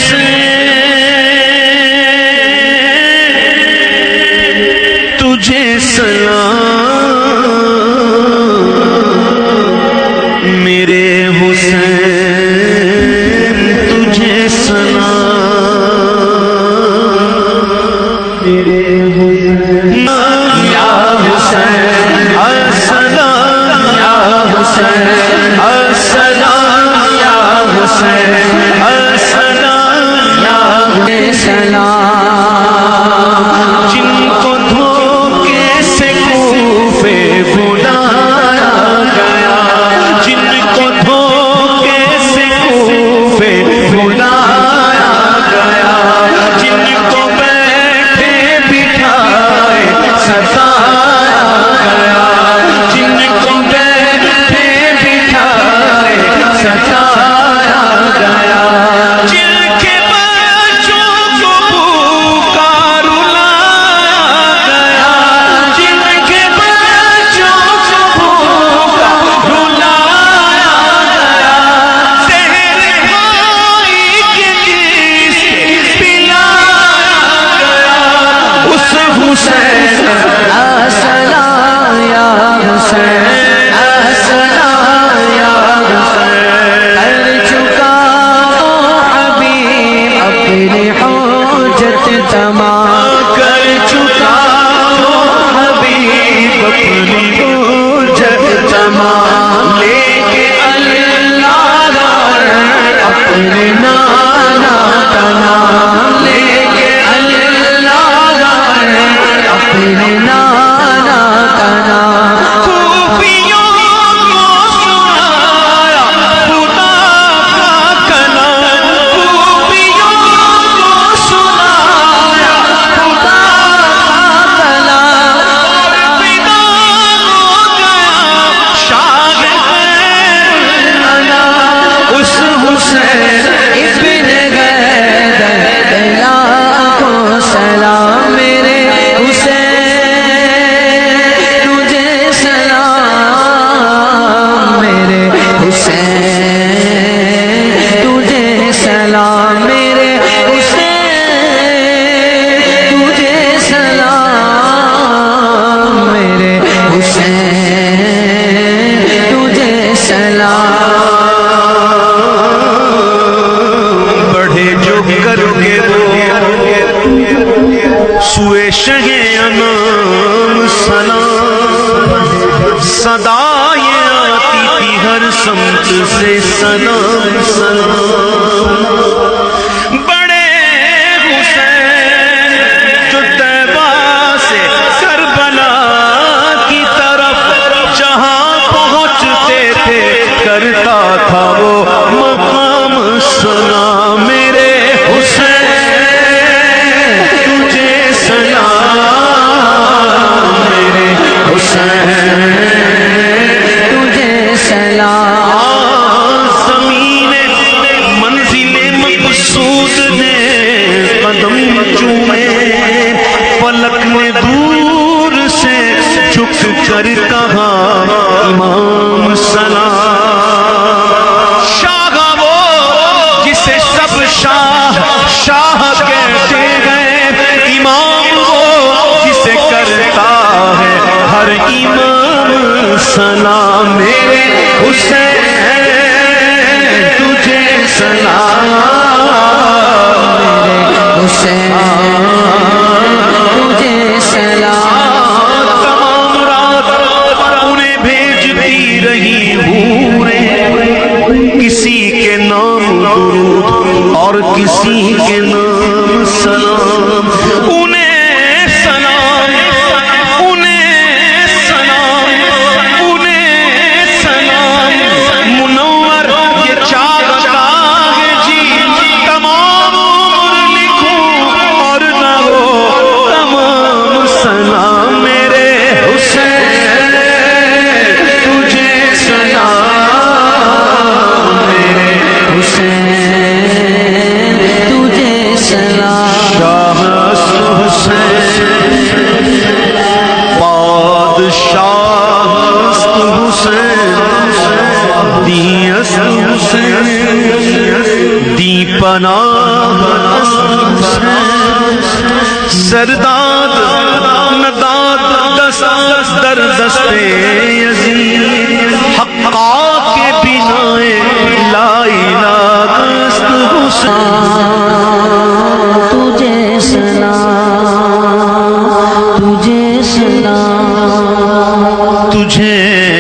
حسین تجھے سلام، میرے حسین تجھے سلام، میرے حسین یا حسین السلام یا حسین السلام یا حسین السلام یا سلام، جن کو دھوکے سے کوفے بلایا گیا، جن کو دھوکے سے کوفے بلایا گیا، جن کو بیٹھے بٹھائے ستایا گیا، جن کو بیٹھے بٹھائے ستایا گیا، جن کے بچوں کو بھوکا رلایا گیا، جن کے بچوں کو بھوکا رلایا گیا، زہر بھائی کے جس پلایا گیا، اس حسین السلام یا حسین السلام یا حسین، کر چکا وہ حبیب اپنی حجت تمام، کر چکا وہ حبیب اپنی حجت تمام، لے کے اللہ اپنے نانا کا نام، لے کے اللہ اپنے نانا کا نام، خوبیوں کو سنایا خدا کا کلام، خوبیوں کو سنایا خدا کا کلام، پیدا ہو گیا شاہ الانام، اس حسین ابن غیدر لاکھوں سلام، میرے حسین تجھے سلام، میرے حسین تجھے سلام، میرے حسین تجھے سلام، میرے حسین تجھے سلام، بڑھے جو کر کے وہ سوئے شہ انام سلام، صدائیں آتی تھی ہر سمت سے سلام سلام، بڑے حسین جو طیبہ سے کربلا کی طرف جہاں پہنچتے تھے کرتا تھا وہ مقام سلام، میرے حسین تجھے سلام، میرے حسین تجھے سلام، زمین منزل مقصود نے قدم چومے، فلک نے دور سے جھک کر کہا امام سلام، شاہ وہ جسے سب شاہ شاہ کہتے ہیں، امام وہ جسے کرتا ہے ہر امام سلام، میرے حسین تجھے سلام، میرے حسین تجھے سلام، تمام رات انہیں بھیجتی رہی حوریں، کسی کے نام درود اور کسی کے نام سلام، انہیں سلام انہیں سلام انہیں سلام، منور یہ چاہتا ہے جی تمام عمر لکھوں اور نہ ہو تمام سلام، میرے حسین تجھے سلام، میرے حسین تجھے سلام، شاہ پناہ سرداد نداد دست در دستے یزید حقا کے بنا لا الہ است حسین تجھے سلام تجھے سلام تجھے